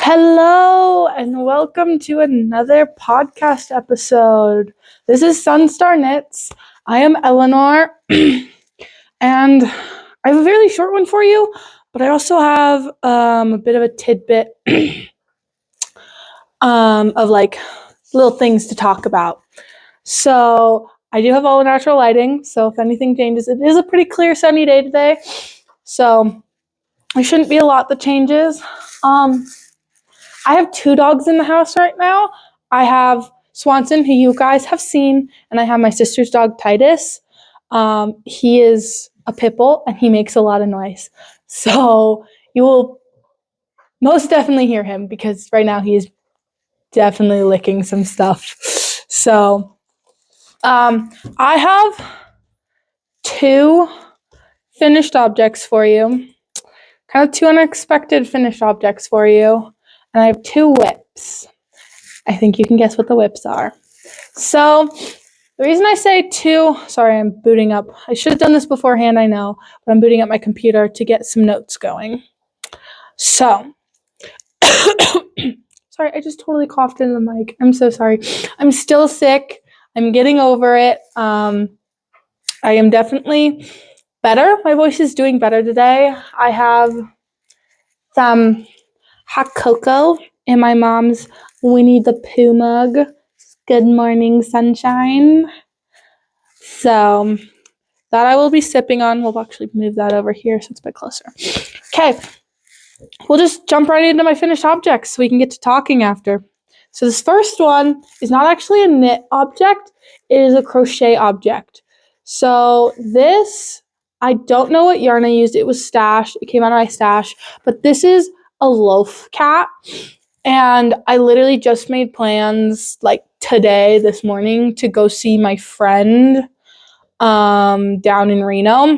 Hello and welcome to another podcast episode. This is Sunstar Knits. I am Eleanor and I have a really short one for you, but I also have a bit of a tidbit of like little things to talk about. So I do have all the natural lighting, so if anything changes, it is a pretty clear sunny day today, so there shouldn't be a lot that changes. I have two dogs in the house right now. I have Swanson, who you guys have seen, and I have my sister's dog, Titus. He is a pit bull, and he makes a lot of noise. So you will most definitely hear him because right now he is definitely licking some stuff. So I have two finished objects for you, kind of two unexpected finished objects for you. And I have two whips. I think you can guess what the whips are. So the reason I say two, sorry, I'm booting up. I should have done this beforehand, I know, but I'm booting up my computer to get some notes going. So, sorry, I just totally coughed into the mic. I'm so sorry. I'm still sick. I'm getting over it. I am definitely better. My voice is doing better today. I have some hot cocoa in my mom's Winnie the Pooh mug. Good morning, sunshine. So that I will be sipping on. We'll actually move that over here so it's a bit closer. Okay, we'll just jump right into my finished objects so we can get to talking after. So this first one is not actually a knit object. It is a crochet object. So this, I don't know what yarn I used. It was stash. It came out of my stash. But this is a loaf cat. And I literally just made plans like today, this morning, to go see my friend down in Reno.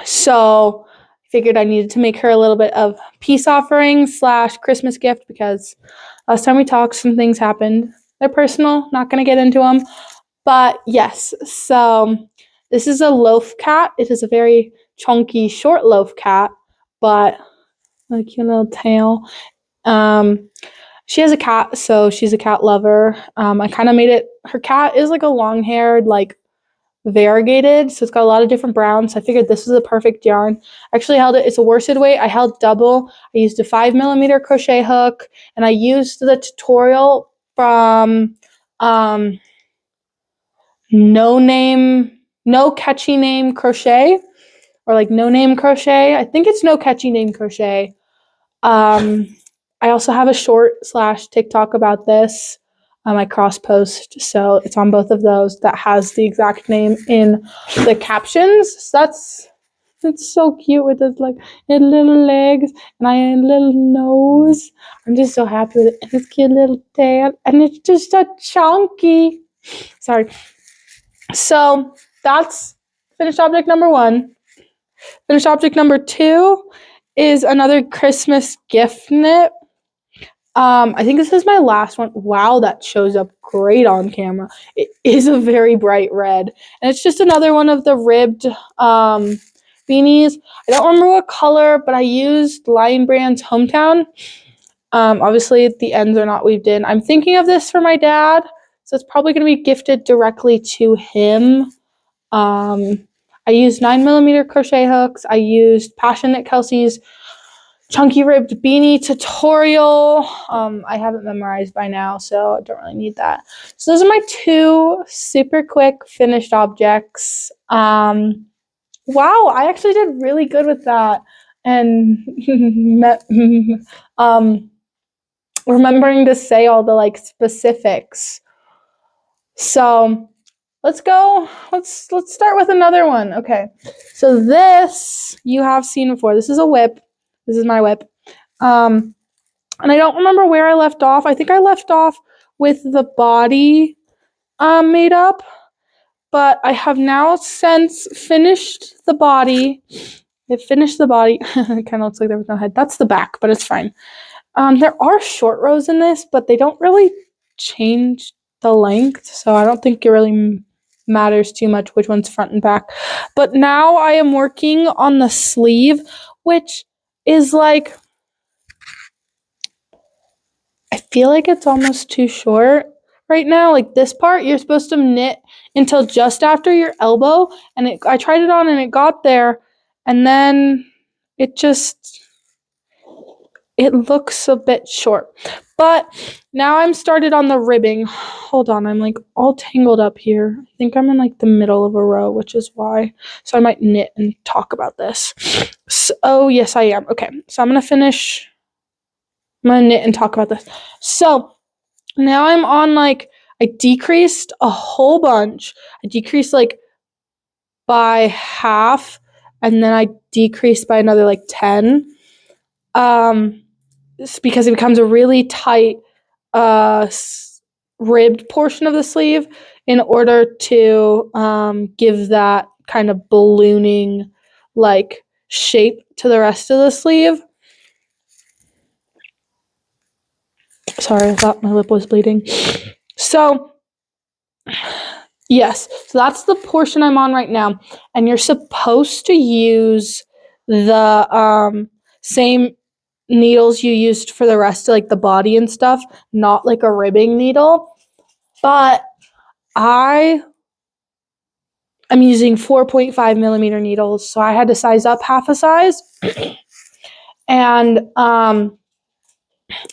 So I figured I needed to make her a little bit of peace offering / Christmas gift because last time we talked, some things happened. They're personal, not going to get into them. But yes, so this is a loaf cat. It is a very chunky, short loaf cat, but like your little tail. She has a cat, so she's a cat lover. I kind of made it, her cat is like a long-haired, like variegated, so it's got a lot of different browns. So I figured this was a perfect yarn. I actually held it, it's a worsted weight. I held double. I used a 5mm crochet hook, and I used the tutorial from No Catchy Name Crochet, or like No Name Crochet. I think it's No Catchy Name Crochet. I also have a short / TikTok about this. I cross post, so it's on both of those that has the exact name in the captions. So it's so cute with his like his little legs and a little nose. I'm just so happy with it. And his cute little tail. And it's just so chunky. Sorry. So that's finished object number one. Finished object number two is another Christmas gift knit. I think this is my last one. Wow, that shows up great on camera. It is a very bright red. And it's just another one of the ribbed beanies. I don't remember what color, but I used Lion Brand's Hometown. Obviously, the ends are not weaved in. I'm thinking of this for my dad, so it's probably going to be gifted directly to him. I used 9mm crochet hooks. I used Passion Knit Kelsey's Chunky Ribbed Beanie tutorial. I have it memorized by now, so I don't really need that. So those are my two super quick finished objects. Wow, I actually did really good with that. And remembering to say all the like specifics. So let's go. Let's start with another one. Okay. So this you have seen before. This is a whip. This is my whip. And I don't remember where I left off. I think I left off with the body made up, but I have now since finished the body. I finished the body. It kind of looks like there was no head. That's the back, but it's fine. There are short rows in this, but they don't really change the length, so I don't think it really matters too much which one's front and back. But now I am working on the sleeve, which is like I feel like it's almost too short right now. Like this part, you're supposed to knit until just after your elbow. And I tried it on and it got there. And then it looks a bit short. But now I'm started on the ribbing. Hold on, I'm like all tangled up here. I think I'm in like the middle of a row, which is why. So I might knit and talk about this. So, oh, yes, I am. Okay, so I'm going to knit and talk about this. So now I'm on like, I decreased a whole bunch. I decreased like by half, and then I decreased by another like 10. It's because it becomes a really tight ribbed portion of the sleeve in order to give that kind of ballooning like shape to the rest of the sleeve. Sorry, I thought my lip was bleeding. So, yes, so that's the portion I'm on right now. And you're supposed to use the same needles you used for the rest of like the body and stuff, not like a ribbing needle. But I'm using 4.5 millimeter needles, so I had to size up half a size. And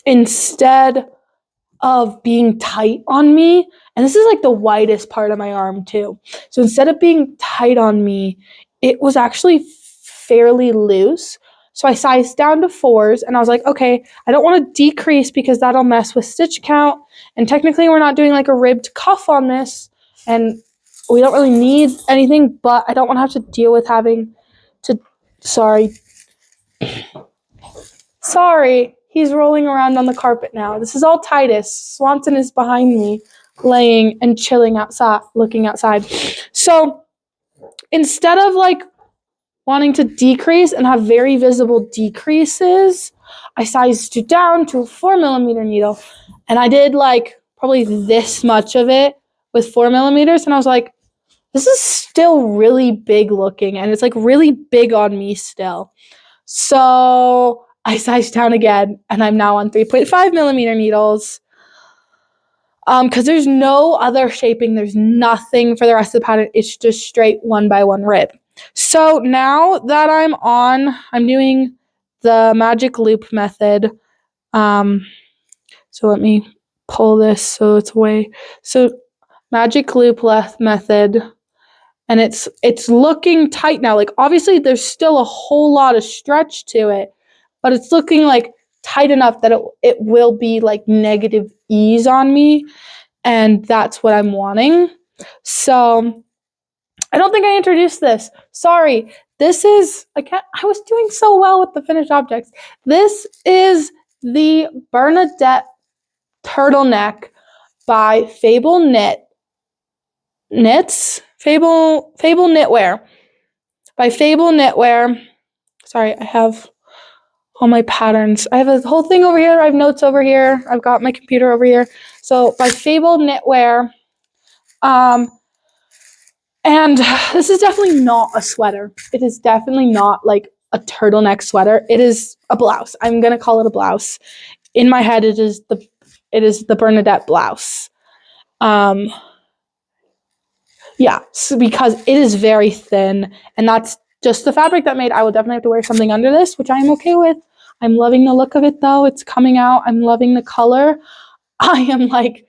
instead of being tight on me, and this is like the widest part of my arm too, so instead of being tight on me, it was actually fairly loose. So I sized down to 4s, and I was like, okay, I don't want to decrease because that'll mess with stitch count, and technically we're not doing like a ribbed cuff on this, and we don't really need anything, but I don't want to have to deal with having to, sorry, he's rolling around on the carpet now. This is all Titus. Swanson is behind me, laying and chilling outside, looking outside. So instead of like wanting to decrease and have very visible decreases, I sized it down to a 4 millimeter needle, and I did like probably this much of it with 4 millimeters, and I was like, this is still really big looking, and it's like really big on me still. So I sized down again, and I'm now on 3.5 millimeter needles. Because there's no other shaping, there's nothing for the rest of the pattern. It's just straight 1x1 rib. So now that I'm doing the magic loop method. So let me pull this so it's away. So magic loop method, and it's looking tight now. Like obviously there's still a whole lot of stretch to it, but it's looking like tight enough that it will be like negative ease on me, and that's what I'm wanting. So I don't think I introduced this. Sorry. This is, I was doing so well with the finished objects. This is the Bernadette turtleneck by Fable Knitwear. By Fable Knitwear. Sorry, I have all my patterns. I have a whole thing over here. I have notes over here. I've got my computer over here. So by Fable Knitwear. And this is definitely not a sweater. It is definitely not like a turtleneck sweater. It is a blouse. I'm gonna call it a blouse. In my head, it is the Bernadette blouse. Yeah, so because it is very thin, and that's just the fabric that made. I will definitely have to wear something under this, which I am okay with. I'm loving the look of it though. It's coming out. I'm loving the color. I am like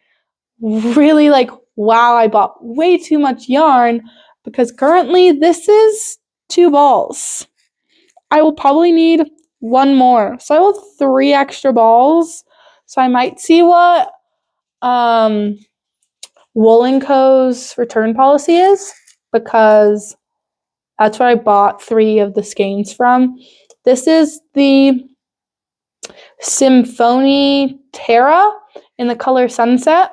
really like, wow, I bought way too much yarn, because currently this is 2 balls. I will probably need 1 more. So I have 3 extra balls. So I might see what Wool & Co.'s return policy is, because that's where I bought 3 of the skeins from. This is the Symphony Terra in the color Sunset.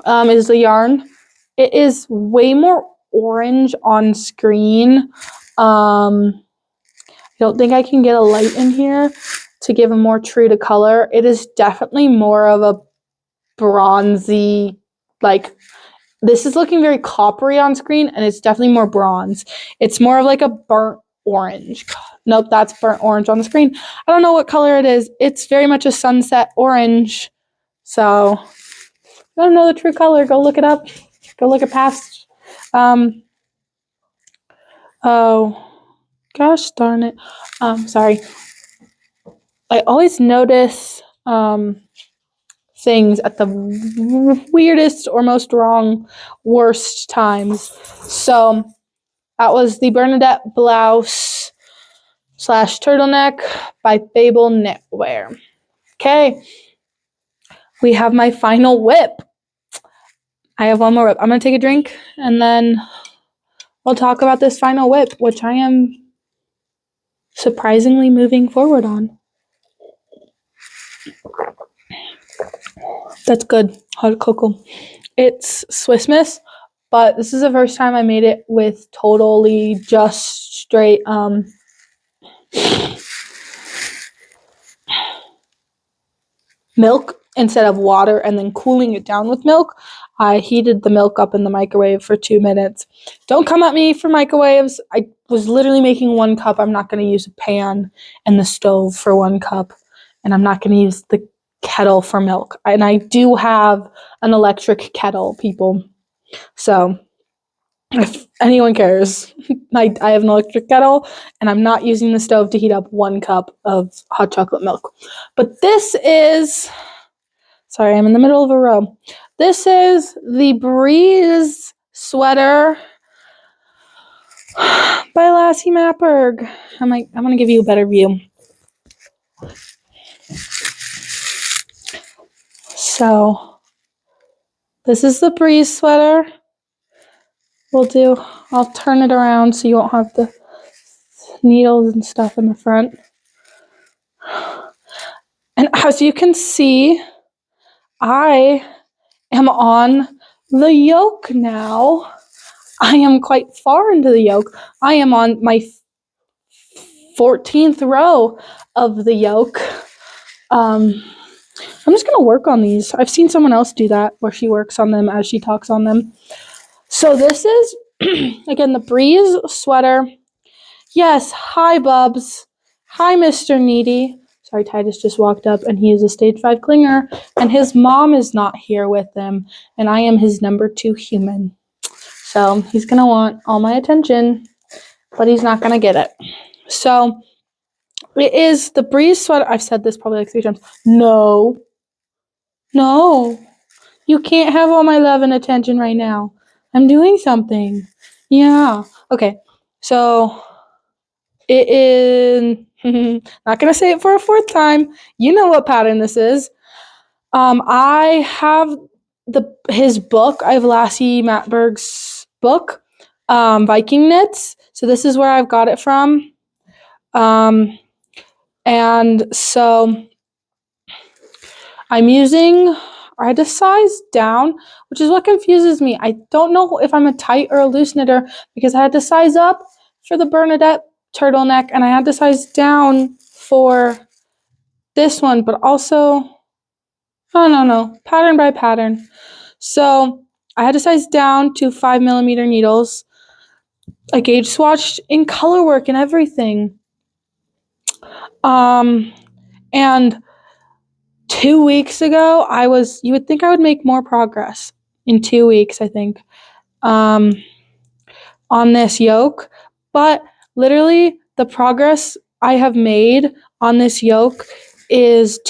Is the yarn. It is way more orange on screen. I don't think I can get a light in here to give a more true to color. It is definitely more of a bronzy, like, this is looking very coppery on screen, and it's definitely more bronze. It's more of like a burnt orange. Nope, that's burnt orange on the screen. I don't know what color it is. It's very much a sunset orange. So, if you don't know the true color, go look it up. Go look at past. Oh, gosh darn it. Sorry. I always notice things at the weirdest or most worst times. So that was the Bernadette blouse / turtleneck by Fable Knitwear. Okay, we have my final whip. I have one more whip. I'm going to take a drink and then we'll talk about this final whip, which I am surprisingly moving forward on. That's good. Hot cocoa. It's Swiss Miss, but this is the first time I made it with totally just straight milk instead of water and then cooling it down with milk. I heated the milk up in the microwave for 2 minutes. Don't come at me for microwaves. I was literally making 1 cup. I'm not going to use a pan and the stove for 1 cup, and I'm not going to use the kettle for milk. And I do have an electric kettle, people. So if anyone cares, I have an electric kettle, and I'm not using the stove to heat up 1 cup of hot chocolate milk. But this is... Sorry, I'm in the middle of a row. This is the Breeze sweater by Lassie Mapberg. I'm going to give you a better view. So, this is the Breeze sweater. I'll turn it around so you won't have the needles and stuff in the front. And as you can see, I am on the yoke now. I am quite far into the yoke. I am on my 14th row of the yoke. I'm just going to work on these. I've seen someone else do that where she works on them as she talks on them. So this is, again, the Breeze sweater. Yes, hi, Bubs. Hi, Mr. Needy. Sorry, Titus just walked up, and he is a stage 5 clinger, and his mom is not here with him, and I am his number 2 human. So he's going to want all my attention, but he's not going to get it. So it is the Breeze sweater. I've said this probably like 3 times. No, you can't have all my love and attention right now. I'm doing something. Yeah. Okay. So it is... not going to say it for a 4th time. You know what pattern this is. I have his book. I have Lassie Mapberg's book, Viking Knits. So this is where I've got it from. And so I had to size down, which is what confuses me. I don't know if I'm a tight or a loose knitter because I had to size up for the Bernadette turtleneck and I had to size down for this one, but also, no, pattern by pattern. So I had to size down to 5mm needles. I gauge swatched in color work and everything. And 2 weeks ago, you would think I would make more progress in 2 weeks, I think, on this yoke. But literally, the progress I have made on this yoke is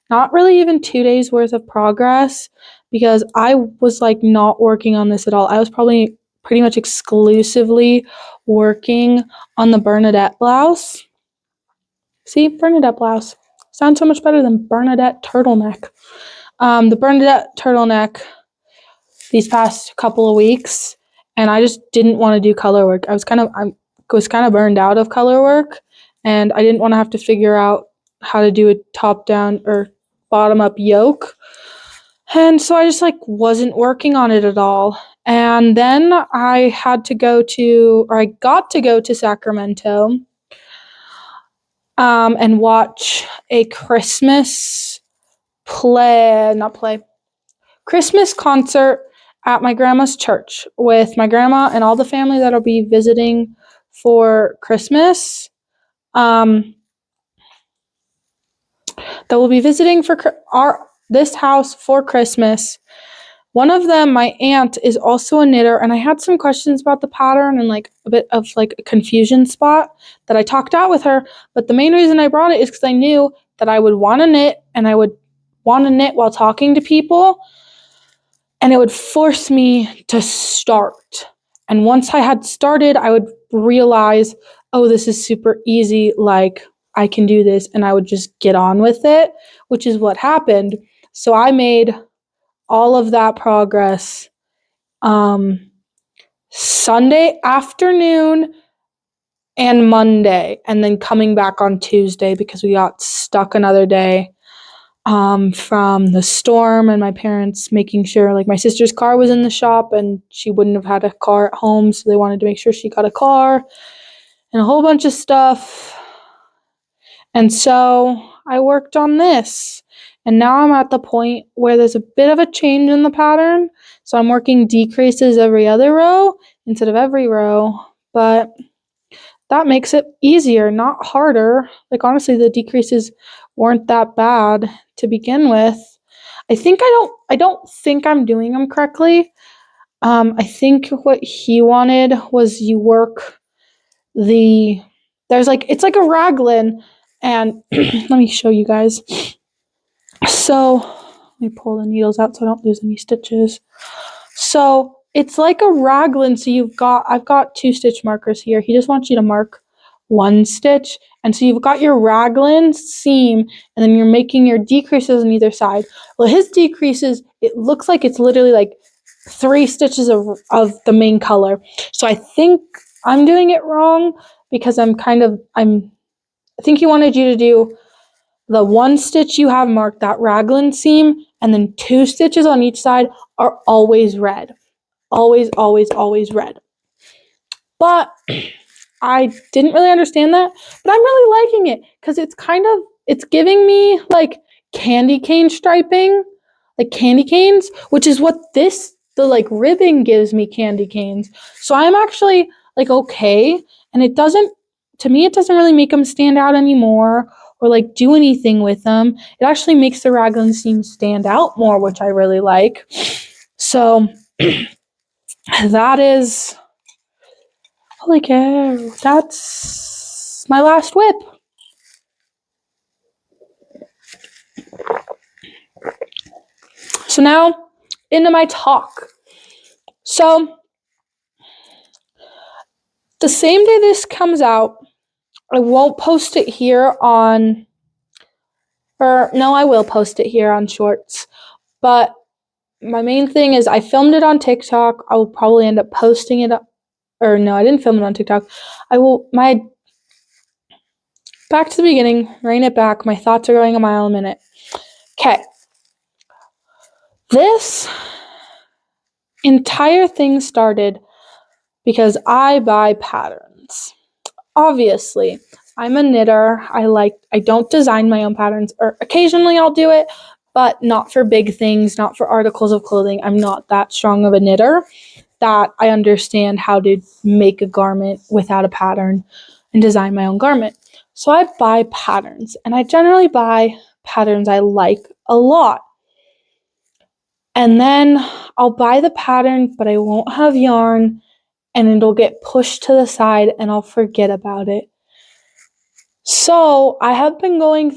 not really even 2 days worth of progress because I was like not working on this at all. I was probably pretty much exclusively working on the Bernadette blouse. See, Bernadette blouse. Sounds so much better than Bernadette turtleneck. The Bernadette turtleneck these past couple of weeks, and I just didn't want to do color work. I was kind of burned out of color work, and I didn't want to have to figure out how to do a top down or bottom up yoke. And so I just wasn't working on it at all. And then I got to go to Sacramento and watch a Christmas Christmas concert at my grandma's church with my grandma and all the family that'll be visiting for Christmas. That will be visiting for this house for Christmas. One of them, my aunt, is also a knitter, and I had some questions about the pattern and like a bit of like a confusion spot that I talked out with her. But the main reason I brought it is because I knew that I would want to knit, and I would want to knit while talking to people, and it would force me to start. And once I had started, I would realize, oh, this is super easy. Like, I can do this, and I would just get on with it, which is what happened. So I made all of that progress Sunday afternoon and Monday, and then coming back on Tuesday because we got stuck another day from the storm and my parents making sure, like, my sister's car was in the shop and she wouldn't have had a car at home, so they wanted to make sure she got a car and a whole bunch of stuff. And so I worked on this. And now I'm at the point where there's a bit of a change in the pattern. So I'm working decreases every other row instead of every row. But that makes it easier, not harder. Like, honestly, the decreases weren't that bad to begin with. I don't think I'm doing them correctly. I think what he wanted was you work it's like a raglan, and let me show you guys. So let me pull the needles out so I don't lose any stitches. So it's like a raglan. So I've got 2 stitch markers here. He just wants you to mark 1 stitch. And so you've got your raglan seam, and then you're making your decreases on either side. Well, his decreases, it looks like it's literally like 3 stitches of the main color. So I think I'm doing it wrong because I think he wanted you to do the 1 stitch you have marked, that raglan seam, and then 2 stitches on each side are always red. Always, always, always red. But I didn't really understand that, but I'm really liking it because it's giving me like candy cane striping, like candy canes, which is what the like ribbing gives me, candy canes. So I'm actually like okay, and it doesn't really make them stand out anymore or like do anything with them. It actually makes the raglan seam stand out more, which I really like. So that is, holy cow, that's my last whip. So now into my talk. So the same day this comes out, I won't post it here on, or no, I will post it here on Shorts. But my main thing is I filmed it on TikTok. I will probably end up posting it, or no, I didn't film it on TikTok. Back to the beginning, rein it back. My thoughts are going a mile a minute. Okay. This entire thing started because I buy patterns. Obviously, I'm a knitter. I don't design my own patterns, or occasionally I'll do it, but not for big things, not for articles of clothing. I'm not that strong of a knitter that I understand how to make a garment without a pattern and design my own garment. So I buy patterns, and I generally buy patterns I like a lot. And then I'll buy the pattern, but I won't have yarn, and it'll get pushed to the side and I'll forget about it. So I have been going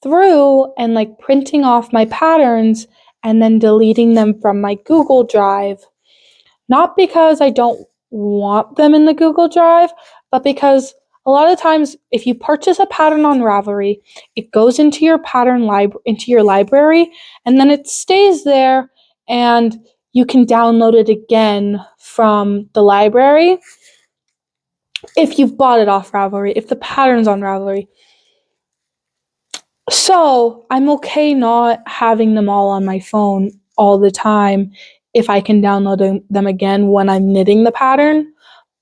through and like printing off my patterns and then deleting them from my Google Drive. Not because I don't want them in the Google Drive, but because a lot of times if you purchase a pattern on Ravelry, it goes into your into your library, and then it stays there, and you can download it again from the library if you've bought it off Ravelry, if the pattern's on Ravelry. So I'm okay not having them all on my phone all the time if I can download them again when I'm knitting the pattern.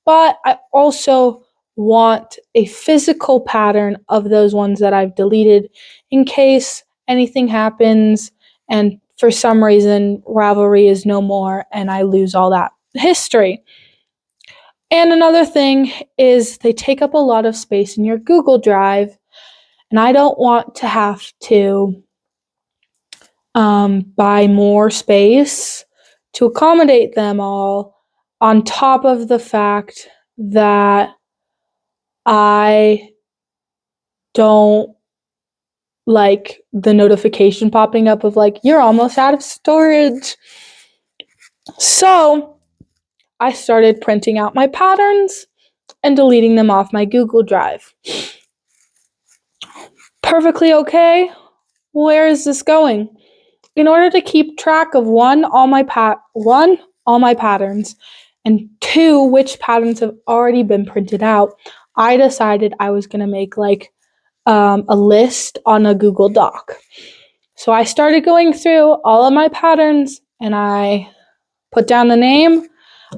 But I also want a physical pattern of those ones that I've deleted in case anything happens and for some reason Ravelry is no more and I lose all that history. And another thing is they take up a lot of space in your Google Drive, and I don't want to have to buy more space to accommodate them all, on top of the fact that I don't like the notification popping up of like, you're almost out of storage. So I started printing out my patterns and deleting them off my Google Drive. Perfectly okay. Where is this going? In order to keep track of all my patterns, and two, which patterns have already been printed out, I decided I was going to make like a list on a Google Doc. So I started going through all of my patterns and I put down the name.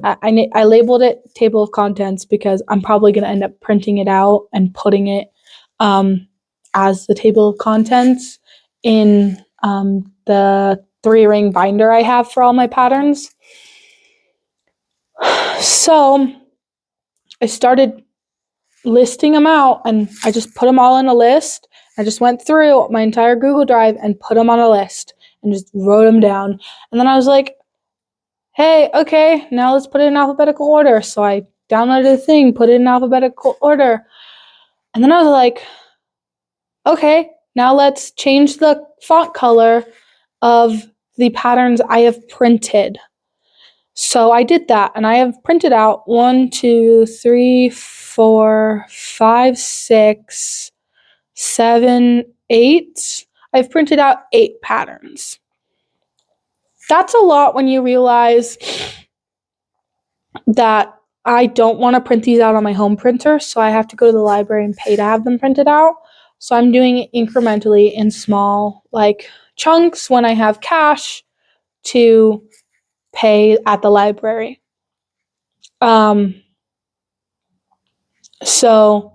I labeled it table of contents because I'm probably going to end up printing it out and putting it as the table of contents in the 3-ring binder I have for all my patterns. So I started listing them out and I just put them all in a list. I just went through my entire Google Drive and put them on a list and just wrote them down. And then I was like, hey, okay, now let's put it in alphabetical order. So I downloaded a thing, put it in alphabetical order. And then I was like, okay, now let's change the font color of the patterns I have printed. So I did that, and I have printed out 1, 2, 3, 4, 5, 6, 7, 8. I've printed out 8 patterns. That's a lot when you realize that I don't want to print these out on my home printer, so I have to go to the library and pay to have them printed out. So I'm doing it incrementally in small, like, chunks when I have cash to pay at the library. So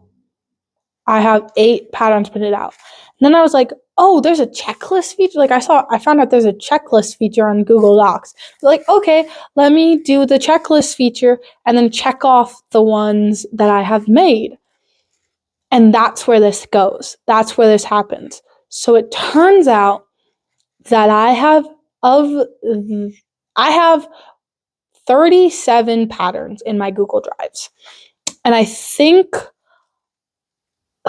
I have 8 patterns printed out. And then I was like, oh, there's a checklist feature. Like I found out there's a checklist feature on Google Docs. Like, okay, let me do the checklist feature and then check off the ones that I have made. And that's where this goes. That's where this happens. So it turns out that I have 37 patterns in my Google Drives. And I think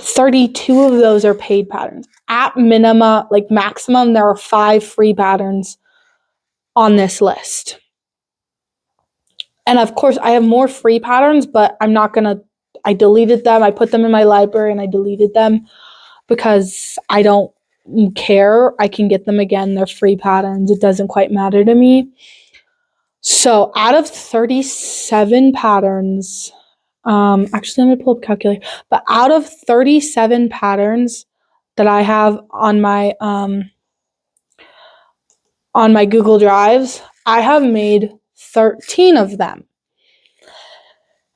32 of those are paid patterns. At minimum, like maximum, there are 5 free patterns on this list. And of course, I have more free patterns, but I deleted them. I put them in my library and I deleted them because I don't care. I can get them again. They're free patterns. It doesn't quite matter to me. So out of 37 patterns, actually, I'm going to pull up a calculator. But out of 37 patterns that I have on my Google Drives, I have made 13 of them.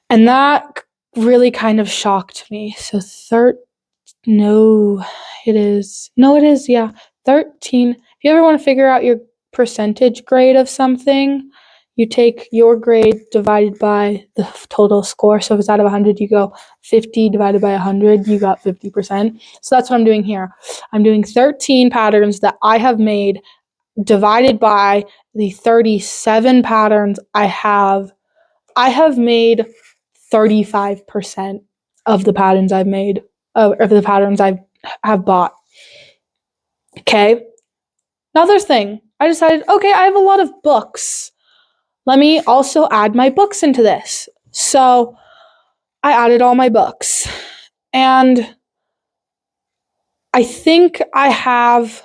And that really kind of shocked me. So 13. If you ever want to figure out your percentage grade of something, you take your grade divided by the total score. So if it's out of 100, you go 50 divided by 100, you got 50%. So that's what I'm doing here. I'm doing 13 patterns that I have made divided by the 37 patterns I have. I have made 35% of the patterns I've made, of the patterns I have bought. Okay. Another thing, I decided, okay, I have a lot of books. Let me also add my books into this. So I added all my books. And I think I have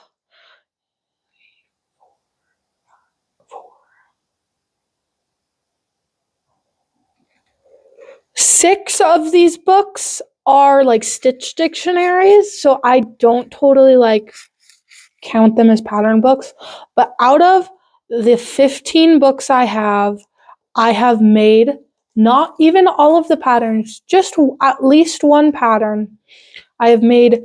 6 of these books are like Stitch dictionaries, so I don't totally like count them as pattern books. But out of the 15 books I have made not even all of the patterns, just at least one pattern. I have made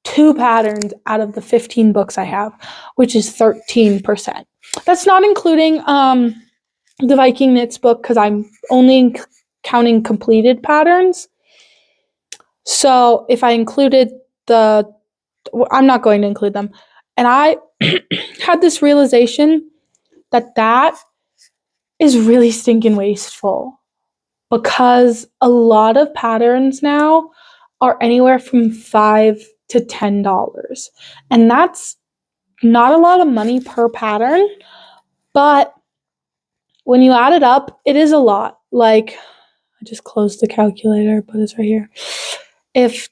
2 patterns out of the 15 books I have, which is 13%. That's not including the Viking Knits book because I'm only counting completed patterns. So if I included I'm not going to include them. And had this realization that is really stinking wasteful, because a lot of patterns now are anywhere from $5 to $10. And that's not a lot of money per pattern, but when you add it up, it is a lot. Like, I just closed the calculator, but it's right here. If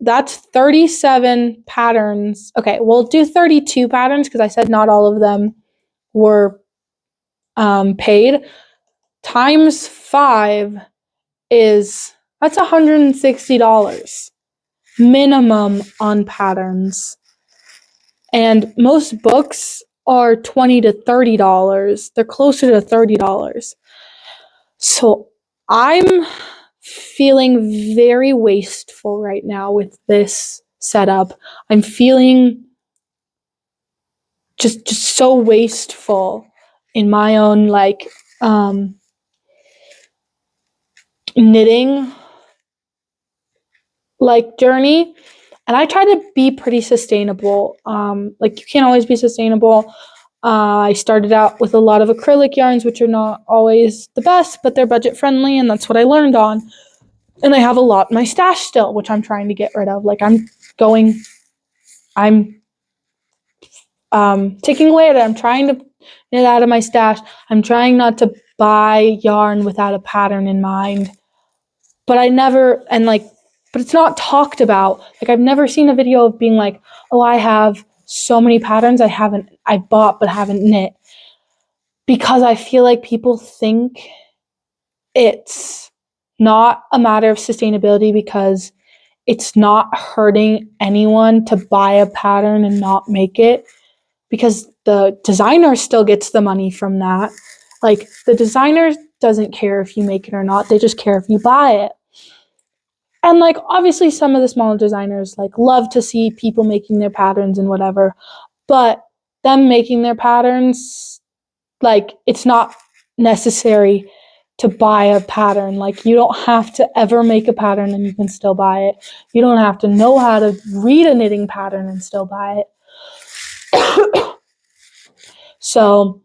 that's 37 patterns, okay, we'll do 32 patterns because I said not all of them were paid, times 5 that's $160 minimum on patterns. And most books are $20 to $30. They're closer to $30. So I'm feeling very wasteful right now with this setup. I'm feeling just so wasteful in my own knitting journey. And I try to be pretty sustainable. You can't always be sustainable. I started out with a lot of acrylic yarns, which are not always the best, but they're budget friendly, and that's what I learned on. And I have a lot in my stash still, which I'm trying to get rid of. I'm taking away at it. I'm trying to knit out of my stash. I'm trying not to buy yarn without a pattern in mind. But but it's not talked about. I've never seen a video of being like, oh, I have so many patterns I've bought but haven't knit. Because I feel like people think it's not a matter of sustainability because it's not hurting anyone to buy a pattern and not make it, because the designer still gets the money from that. The designer doesn't care if you make it or not. They just care if you buy it. And obviously some of the smaller designers love to see people making their patterns and whatever, but them making their patterns, it's not necessary to buy a pattern. You don't have to ever make a pattern and you can still buy it. You don't have to know how to read a knitting pattern and still buy it. So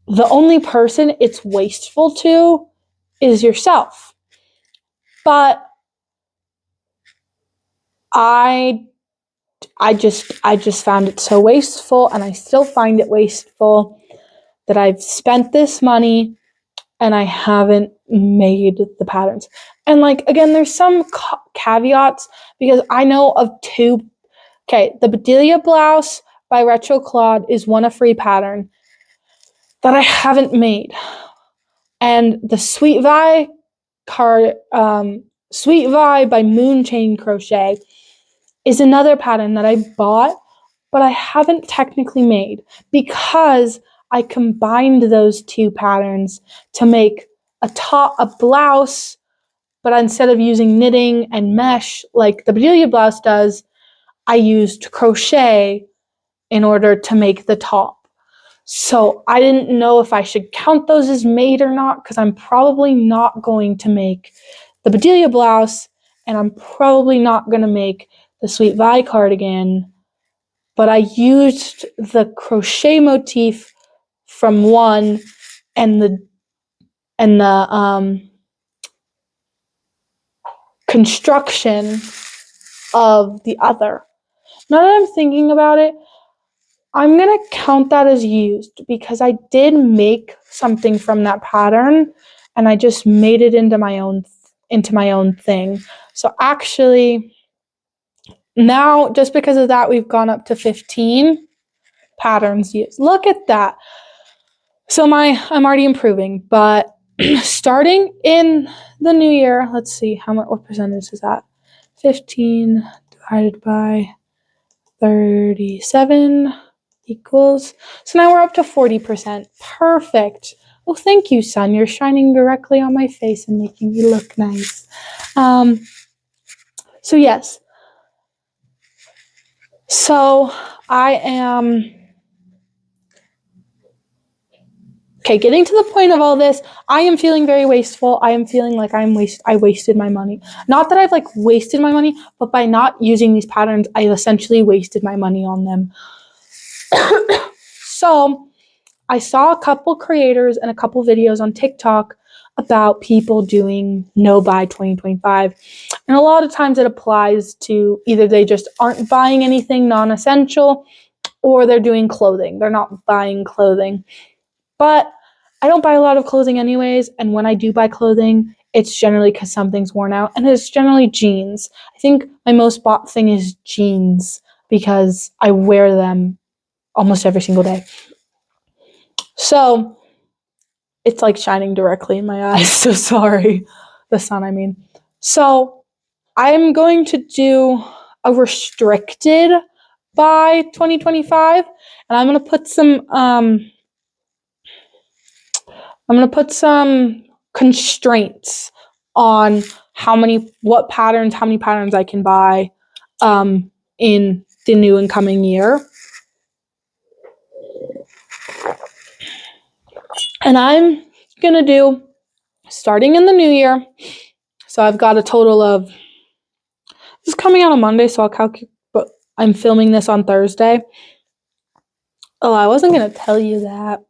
the only person it's wasteful to is yourself. But I just found it so wasteful, and I still find it wasteful that I've spent this money and I haven't made the patterns. And again, there's some caveats, because I know of two. Okay, the Bedelia blouse by Retro Claude is a free pattern that I haven't made. And the Sweet Vi by Moon Chain Crochet is another pattern that I bought, but I haven't technically made, because I combined those two patterns to make a blouse, but instead of using knitting and mesh like the Bedelia blouse does, I used crochet in order to make the top. So I didn't know if I should count those as made or not, because I'm probably not going to make the Bedelia blouse, and I'm probably not going to make the Sweet Vi cardigan, but I used the crochet motif from one and the construction of the other. Now that I'm thinking about it, I'm going to count that as used, because I did make something from that pattern and I just made it into my own thing. So actually, now just because of that, we've gone up to 15 patterns used. Look at that. So I'm already improving, but starting in the new year, let's see what percentage is that? 15 divided by 37 equals. So now we're up to 40%. Perfect. Oh, thank you, sun. You're shining directly on my face and making me look nice. So yes. So I am getting to the point of all this. I am feeling very wasteful. I am feeling like I wasted my money. Not that I've wasted my money, but by not using these patterns, I essentially wasted my money on them. So I saw a couple creators and a couple videos on TikTok about people doing no buy 2025. And a lot of times it applies to either they just aren't buying anything non-essential or they're doing clothing. They're not buying clothing. But I don't buy a lot of clothing anyways, and when I do buy clothing, it's generally because something's worn out, and it's generally jeans. I think my most bought thing is jeans because I wear them almost every single day. So it's like shining directly in my eyes. So sorry. The sun, I mean. So I'm going to do a restricted by 2025, and I'm going to put some constraints on how many patterns I can buy in the new and coming year. And I'm going to do, starting in the new year, so I've got a total of, this is coming out on Monday, so I'll calculate, but I'm filming this on Thursday. Oh, I wasn't going to tell you that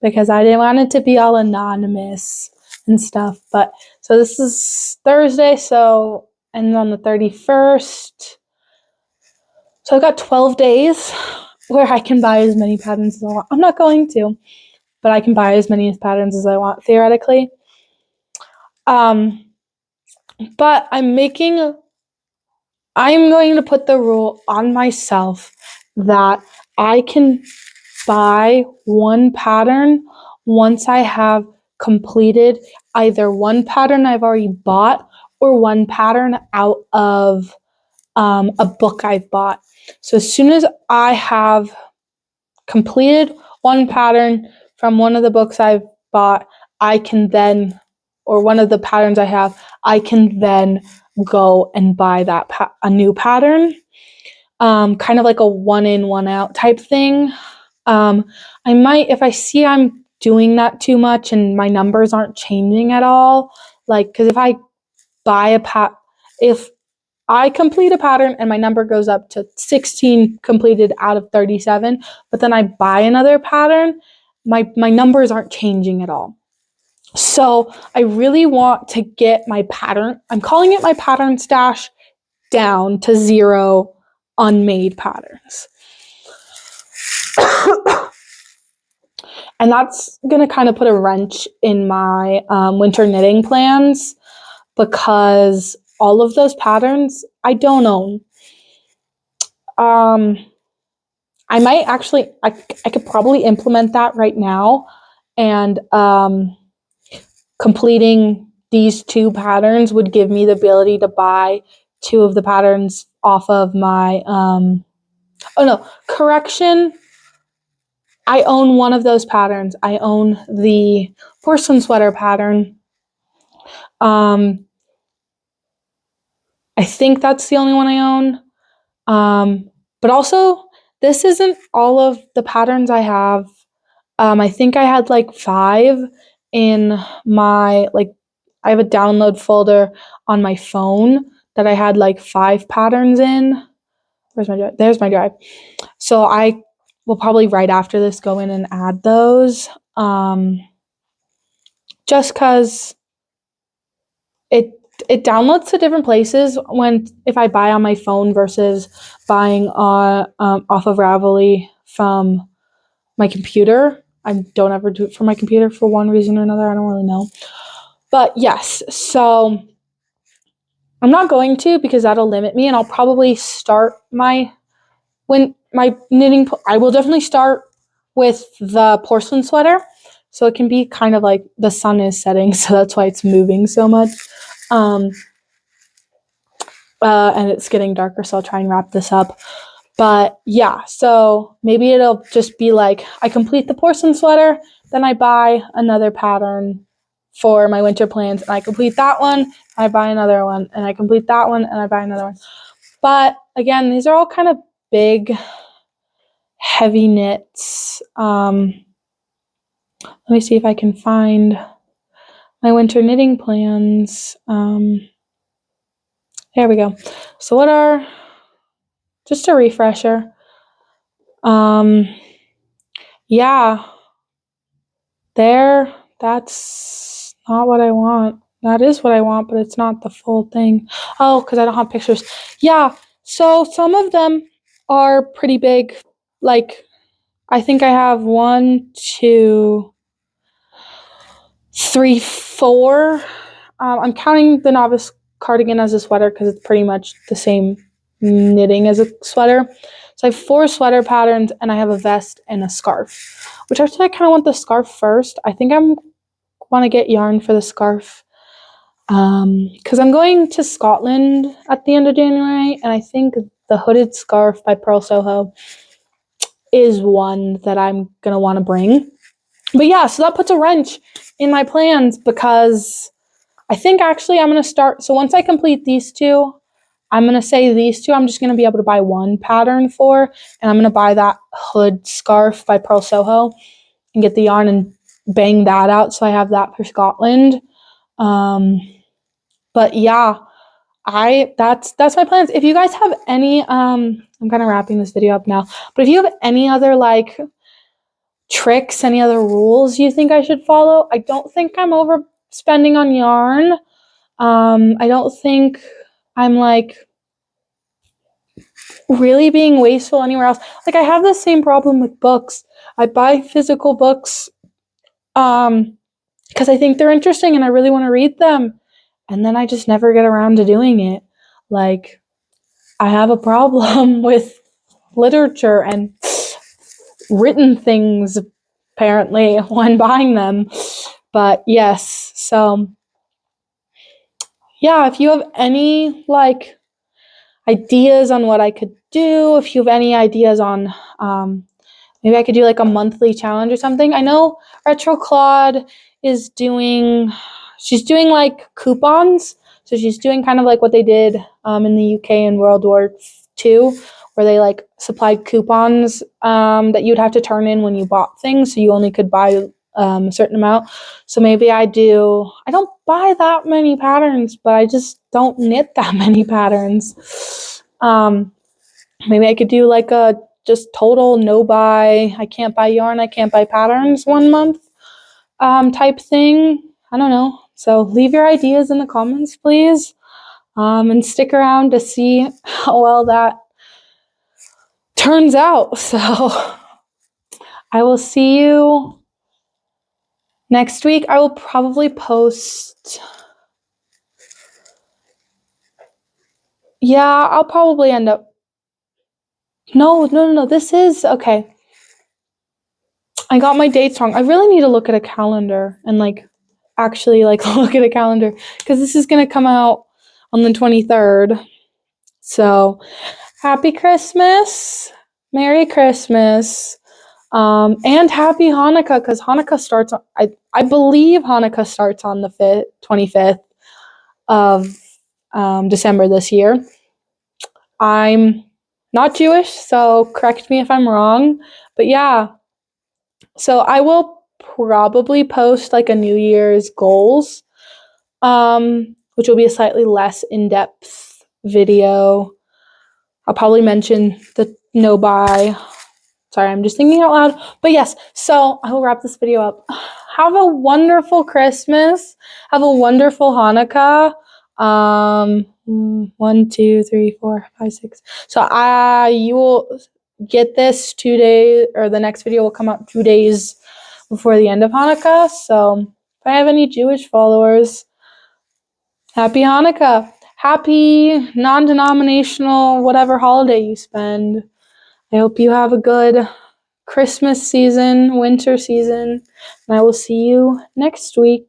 because I didn't want it to be all anonymous and stuff. But so this is Thursday, so, and on the 31st. So I've got 12 days where I can buy as many patterns as I want. I'm not going to, but I can buy as many patterns as I want, theoretically. But I'm going to put the rule on myself that I can buy one pattern once I have completed either one pattern I've already bought or one pattern out of a book I've bought. So as soon as I have completed one pattern from one of the books I've bought, I can then, or one of the patterns I have, I can then go and buy that a new pattern. Kind of like a one in, one out type thing. I might, if I see I'm doing that too much and my numbers aren't changing at all, like, because if I buy if I complete a pattern and my number goes up to 16 completed out of 37, but then I buy another pattern, my numbers aren't changing at all. So I really want to get my pattern, I'm calling it my pattern stash, down to 0 unmade patterns. And that's going to kind of put a wrench in my winter knitting plans because all of those patterns I don't own. I might actually, I could probably implement that right now, and completing these 2 patterns would give me the ability to buy 2 of the patterns off of my, correction. I own one of those patterns. I own the porcelain sweater pattern. I think that's the only one I own. But also, this isn't all of the patterns I have. I think I had like 5 in my, I have a download folder on my phone that I had like 5 patterns in. Where's my drive? There's my drive. So I will probably right after this go in and add those. Just because it downloads to different places if I buy on my phone versus buying off of Ravelry from my computer. I don't ever do it from my computer for one reason or another. I don't really know. But yes, so I'm not going to because that'll limit me, and I'll probably start my knitting. I will definitely start with the porcelain sweater. So it can be kind of like the sun is setting, so that's why it's moving so much. And it's getting darker, so I'll try and wrap this up. But yeah, so maybe it'll just be like I complete the porcelain sweater, then I buy another pattern for my winter plans, and I complete that one, and I buy another one, and I complete that one, and I buy another one. But again, these are all kind of big, heavy knits. Let me see if I can find my winter knitting plans. There we go. So just a refresher. Yeah, that's not what I want. That is what I want, but it's not the full thing. Oh, because I don't have pictures. Yeah, so some of them are pretty big. Like, I think I have 1, 2, 3, 4. I'm counting the novice cardigan as a sweater because it's pretty much the same knitting as a sweater. So I have 4 sweater patterns, and I have a vest and a scarf, which actually I kind of want the scarf first. I think I want to get yarn for the scarf because I'm going to Scotland at the end of January, and I think the hooded scarf by Pearl Soho is one that I'm going to want to bring. But yeah, so that puts a wrench in my plans because I think actually I'm going to start. So once I complete these 2, I'm going to say these 2 I'm just going to be able to buy one pattern for, and I'm going to buy that hood scarf by Pearl Soho and get the yarn and bang that out so I have that for Scotland. But yeah, that's my plans. If you guys have any I'm kind of wrapping this video up now, but if you have any other like tricks, any other rules you think I should follow, I don't think I'm overspending on yarn. I don't think I'm like really being wasteful anywhere else. Like I have the same problem with books. I buy physical books because I think they're interesting and I really want to read them, and then I just never get around to doing it. Like I have a problem with literature and written things apparently when buying them. But yes, so yeah, if you have any like ideas on what I could do, if you have any ideas on maybe I could do like a monthly challenge or something. I know Retro Claude is she's doing like coupons. So she's doing kind of like what they did in the UK in World War II, where they like supplied coupons that you'd have to turn in when you bought things. So you only could buy a certain amount. So maybe I don't buy that many patterns, but I just don't knit that many patterns. Maybe I could do like a just total no buy, I can't buy yarn, I can't buy patterns 1 month type thing. I don't know. So leave your ideas in the comments, please. And stick around to see how well that turns out. So I will see you next week. I will probably post. Yeah, I'll probably end up. No. This is okay. I got my dates wrong. I really need to look at a calendar and like actually like look at a calendar because this is going to come out on the 23rd. So, happy Christmas. Merry Christmas. And happy Hanukkah because Hanukkah starts on, I believe Hanukkah starts on the 25th of December this year. I'm not Jewish, so correct me if I'm wrong. But yeah, so I will probably post like a New Year's goals, which will be a slightly less in-depth video. I'll probably mention the no buy. Sorry, I'm just thinking out loud. But yes, so I will wrap this video up. Have a wonderful Christmas. Have a wonderful Hanukkah. 1, 2, 3, 4, 5, 6. So you will get this 2 days, or the next video will come out 2 days before the end of Hanukkah. So if I have any Jewish followers, happy Hanukkah. Happy non-denominational whatever holiday you spend. I hope you have a good Christmas season, winter season, and I will see you next week.